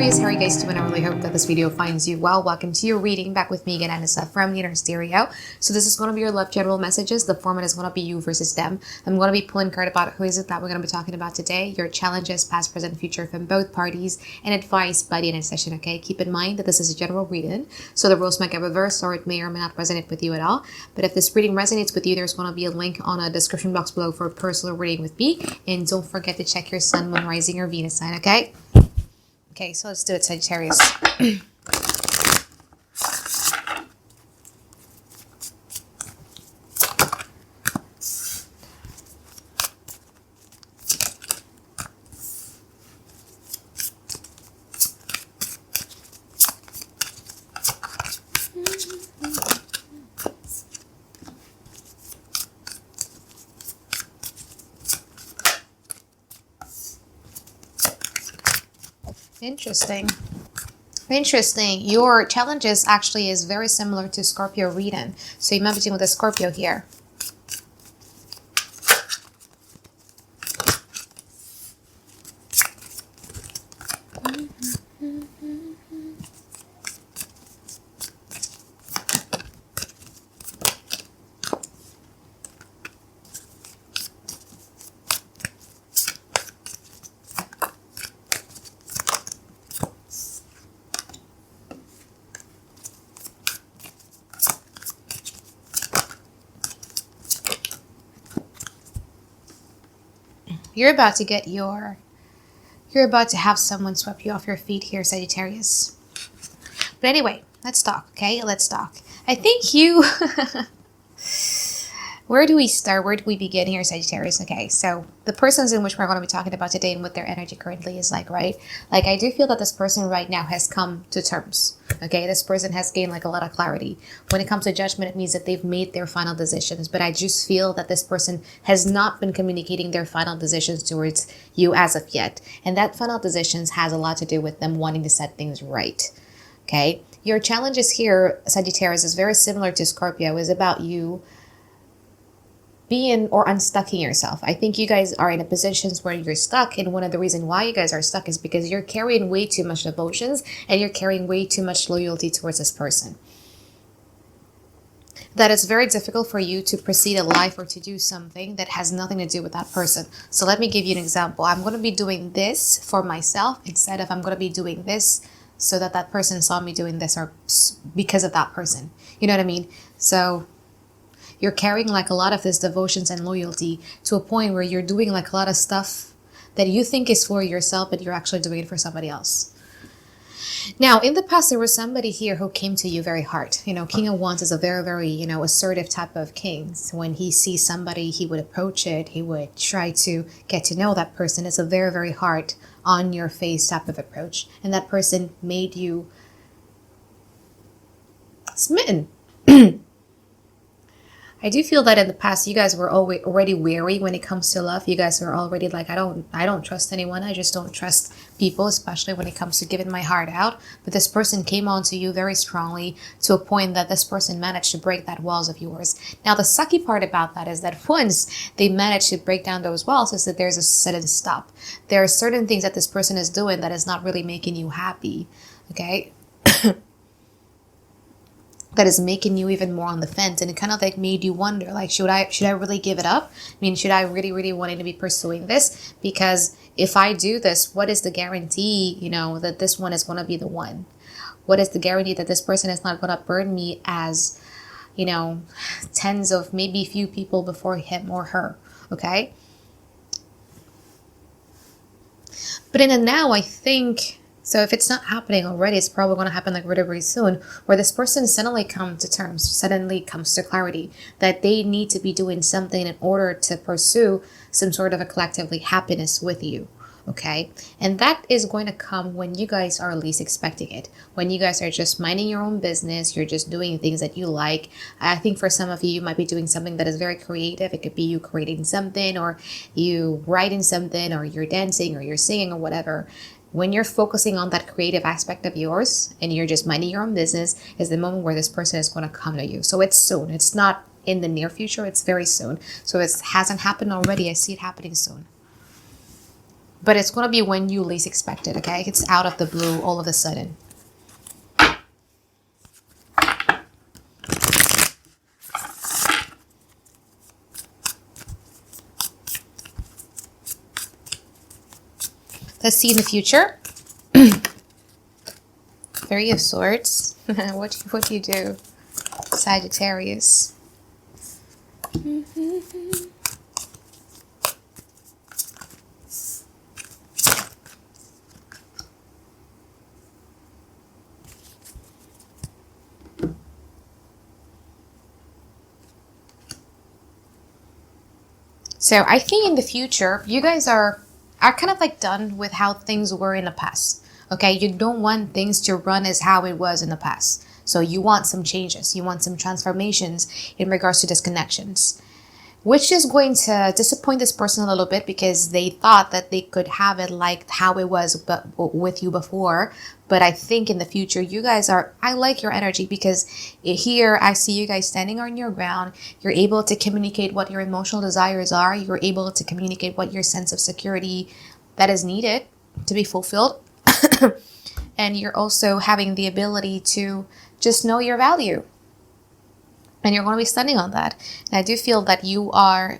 Sagittarius, how are you guys doing? I really hope that this video finds you well. Welcome to your reading. Back with me again, Anisa from the Inner Stereo. So this is going to be your love general messages. The format is going to be you versus them. I'm going to be pulling card about who is it that we're going to be talking about today, your challenges, past, present, future from both parties, and advice by the end of the session, okay? Keep in mind that this is a general reading, so the rules might get reversed or it may or may not resonate with you at all. But if this reading resonates with you, there's going to be a link on a description box below for a personal reading with me. And don't forget to check your sun, moon, rising, or Venus sign, okay? Okay, so let's do it, Sagittarius. Interesting. Your challenges actually is very similar to Scorpio reading. So you might be dealing with a Scorpio here. You're about to have someone sweep you off your feet here, Sagittarius. But anyway, let's talk, okay? Let's talk. I think you... Where do we start? Where do we begin here, Sagittarius? Okay, so the persons in which we're going to be talking about today and what their energy currently is like, right? Like, I do feel that this person right now has come to terms, okay? This person has gained, like, a lot of clarity. When it comes to judgment, it means that they've made their final decisions, but I just feel that this person has not been communicating their final decisions towards you as of yet. And that final decisions has a lot to do with them wanting to set things right, okay? Your challenges here, Sagittarius, is very similar to Scorpio. Is about you being or unstucking yourself. I think you guys are in a positions where you're stuck, and one of the reasons why you guys are stuck is because you're carrying way too much devotions and you're carrying way too much loyalty towards this person. That it's very difficult for you to proceed in life or to do something that has nothing to do with that person. So let me give you an example. I'm going to be doing this for myself instead of I'm going to be doing this so that that person saw me doing this or because of that person. You know what I mean? So you're carrying like a lot of this devotions and loyalty to a point where you're doing like a lot of stuff that you think is for yourself, but you're actually doing it for somebody else. Now, in the past, there was somebody here who came to you very hard. You know, King of Wands is a very, very, assertive type of king. So when he sees somebody, he would approach it. He would try to get to know that person. It's a very, very hard on your face type of approach. And that person made you smitten. I do feel that in the past, you guys were already wary when it comes to love. You guys were already like, I don't trust anyone. I just don't trust people, especially when it comes to giving my heart out. But this person came on to you very strongly to a point that this person managed to break that walls of yours. Now, the sucky part about that is that once they manage to break down those walls is that there's a sudden stop. There are certain things that this person is doing that is not really making you happy, okay? That is making you even more on the fence, and it kind of like made you wonder, like, should I really give it up? I mean, should I really wanting to be pursuing this? Because if I do this, what is the guarantee, that this one is going to be the one? What is the guarantee that this person is not going to burn me as, tens of maybe few people before him or her, okay? But in the now, I think... So if it's not happening already, it's probably going to happen like really, really soon, where this person suddenly comes to terms, suddenly comes to clarity that they need to be doing something in order to pursue some sort of a collectively happiness with you. Okay. And that is going to come when you guys are least expecting it. When you guys are just minding your own business, you're just doing things that you like. I think for some of you, you might be doing something that is very creative. It could be you creating something, or you writing something, or you're dancing, or you're singing, or whatever. When you're focusing on that creative aspect of yours and you're just minding your own business is the moment where this person is going to come to you. So it's soon. It's not in the near future. It's very soon. So it hasn't happened already. I see it happening soon. But it's going to be when you least expect it, okay? It's out of the blue all of a sudden. Let's see in the future. Three of Swords. What do you do, Sagittarius? So I think in the future, you guys are kind of like done with how things were in the past. Okay, you don't want things to run as how it was in the past. So you want some changes. You want some transformations in regards to disconnections, which is going to disappoint this person a little bit because they thought that they could have it like how it was with you before. But I think in the future, you guys are, I like your energy because here I see you guys standing on your ground. You're able to communicate what your emotional desires are. You're able to communicate what your sense of security that is needed to be fulfilled. And you're also having the ability to just know your value. And you're going to be standing on that. And I do feel that you are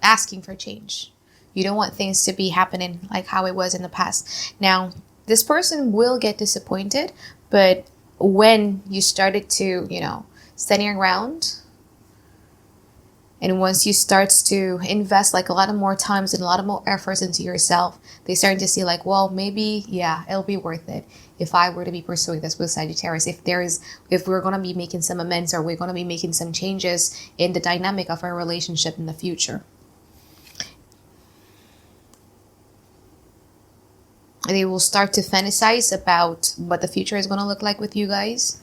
asking for change. You don't want things to be happening like how it was in the past. Now, this person will get disappointed, but when you started to, stand your ground, and once you start to invest like a lot of more times and a lot of more efforts into yourself, they start to see like, well, maybe, yeah, it'll be worth it if I were to be pursuing this with Sagittarius. If we're going to be making some amends or we're going to be making some changes in the dynamic of our relationship in the future. They will start to fantasize about what the future is going to look like with you guys.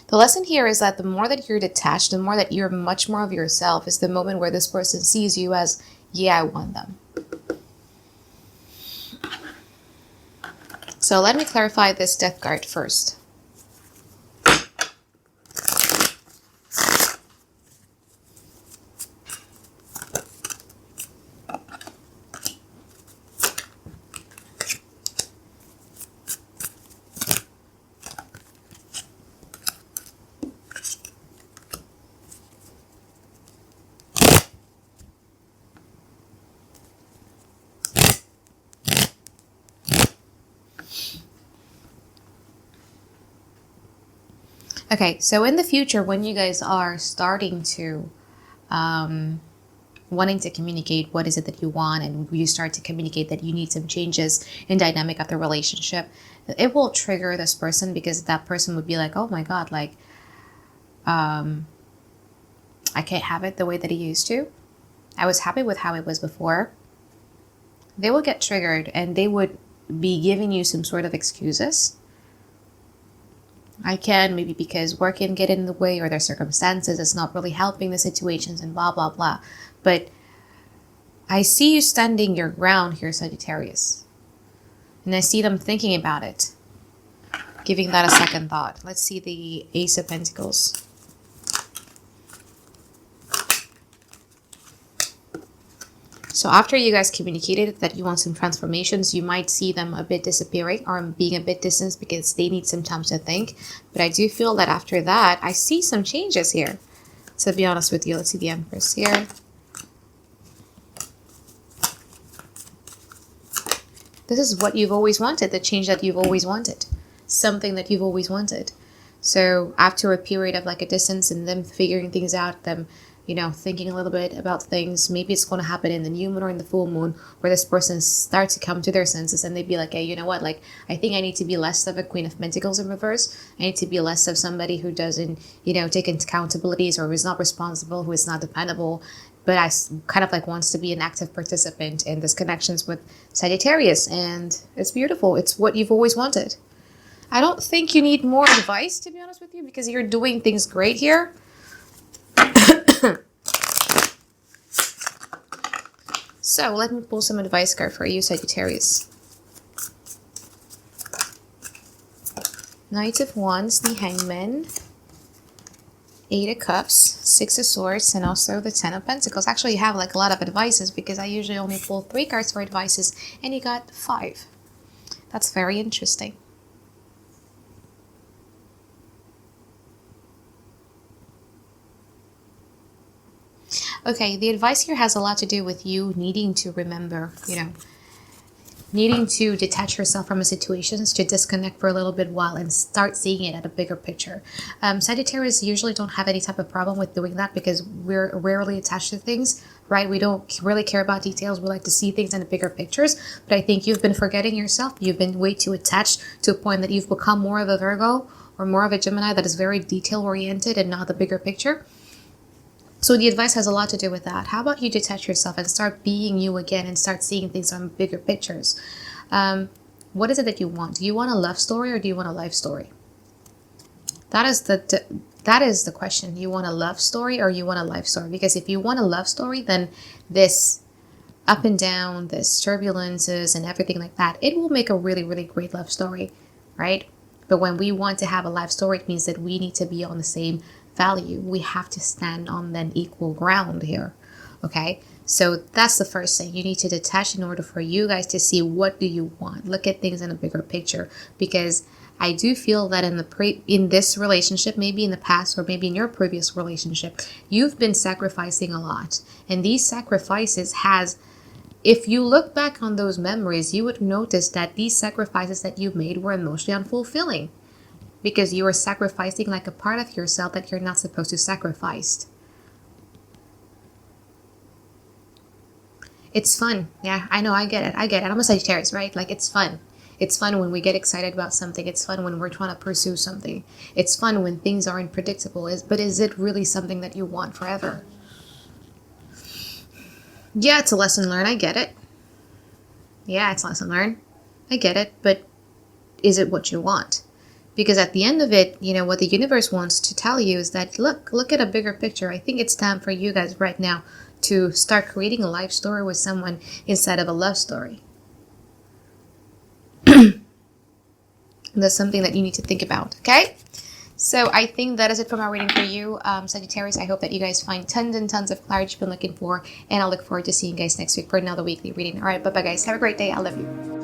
The lesson here is that the more that you're detached, the more that you're much more of yourself is the moment where this person sees you as, yeah, I want them. So let me clarify this death card first. Okay, so in the future, when you guys are starting to wanting to communicate what is it that you want, and you start to communicate that you need some changes in dynamic of the relationship, it will trigger this person because that person would be like, oh my God, like, I can't have it the way that he used to. I was happy with how it was before. They will get triggered and they would be giving you some sort of excuses. I can, maybe because work can get in the way or their circumstances, it's not really helping the situations and blah, blah, blah. But I see you standing your ground here, Sagittarius. And I see them thinking about it, giving that a second thought. Let's see the Ace of Pentacles. So after you guys communicated that you want some transformations, you might see them a bit disappearing or being a bit distant because they need some time to think. But I do feel that after that, I see some changes here. To be honest with you, let's see the Empress here. This is what you've always wanted, the change that you've always wanted. Something that you've always wanted. So after a period of like a distance and them figuring things out, them thinking a little bit about things. Maybe it's going to happen in the new moon or in the full moon where this person starts to come to their senses and they'd be like, hey, you know what? Like, I think I need to be less of a Queen of Pentacles in reverse. I need to be less of somebody who doesn't, take accountabilities or who is not responsible, who is not dependable. But I kind of like wants to be an active participant in this connections with Sagittarius. And it's beautiful. It's what you've always wanted. I don't think you need more advice, to be honest with you, because you're doing things great here. So let me pull some advice card for you, Sagittarius. Knight of Wands, the Hangman, Eight of Cups, Six of Swords, and also the Ten of Pentacles. Actually, you have like a lot of advices because I usually only pull 3 cards for advices, and you got 5. That's very interesting. Okay, the advice here has a lot to do with you needing to remember, needing to detach yourself from a situation, to disconnect for a little bit while and start seeing it at a bigger picture. Sagittarius usually don't have any type of problem with doing that because we're rarely attached to things, right? We don't really care about details. We like to see things in the bigger pictures. But I think you've been forgetting yourself. You've been way too attached to a point that you've become more of a Virgo or more of a Gemini that is very detail oriented and not the bigger picture. So the advice has a lot to do with that. How about you detach yourself and start being you again and start seeing things on bigger pictures? What is it that you want? Do you want a love story or do you want a life story? That is the question. You want a love story or you want a life story? Because if you want a love story, then this up and down, this turbulences and everything like that, it will make a really, really great love story, right? But when we want to have a life story, it means that we need to be on the same value. We have to stand on an equal ground here. Okay, so that's the first thing. You need to detach in order for you guys to see what do you want. Look at things in a bigger picture, because I do feel that in this relationship, maybe in the past or maybe in your previous relationship, you've been sacrificing a lot, and these sacrifices if you look back on those memories, you would notice that these sacrifices that you made were emotionally unfulfilling, because you are sacrificing like a part of yourself that you're not supposed to sacrifice. It's fun. Yeah, I know. I get it. I'm a Sagittarius, right? Like, it's fun. It's fun when we get excited about something. It's fun when we're trying to pursue something. It's fun when things aren't predictable. But is it really something that you want forever? Yeah, it's a lesson learned. I get it. Yeah, it's a lesson learned. I get it. But is it what you want? Because at the end of it, what the universe wants to tell you is that, look at a bigger picture. I think it's time for you guys right now to start creating a life story with someone instead of a love story. That's something that you need to think about, okay? So I think that is it for my reading for you, Sagittarius. I hope that you guys find tons and tons of clarity you've been looking for, and I look forward to seeing you guys next week for another weekly reading. All right, bye-bye, guys. Have a great day. I love you.